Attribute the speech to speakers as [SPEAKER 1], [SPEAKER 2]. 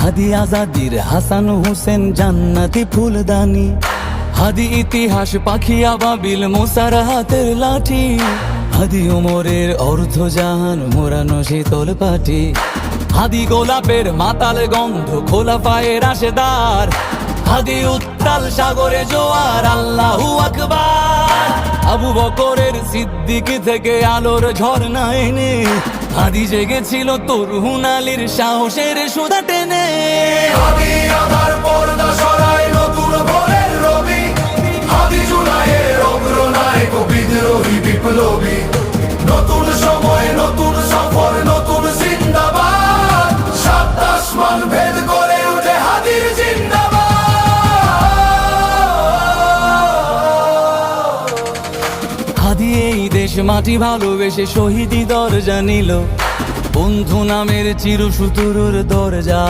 [SPEAKER 1] হাদি আজাদির হাসান হোসেন জান্নাতি ফুলদানি, হাদি ইতিহাস পাখি আবাবিল মোসার হাতের লাঠি, হাদি ওমরের অর্ধ জাহান মোরানো শীতল পাটি, হাদি গোলাপের মাতাল গন্ধ খোলা পায়ের রাশেদার, হাদি উত্তাল সাগরে জোয়ার আল্লাহু আকবার। আবু বকরের সিদ্দিক থেকে আলোর ঝর্ণা এনে হাদি জেগেছিল তরুণ আলীর সাহসের সুধা টেনে।
[SPEAKER 2] হাদি আধার পর্দা সরায় নতুন ভোরের রবি, হাদি জুলাইয়ের অগ্রনায়ক বিদ্রোহী বিপ্লবী। নতুন সময় নতুন সফর নতুন জিন্দাবাদ, সাত আসমান ভেদ করে উঠে হাদির জিন্দাবাদ।
[SPEAKER 1] হাদি এই দেশ মাটি ভালোবেসে শহীদি দরজা নিল, বন্ধু নামের চিরসুতুরুর দরজা।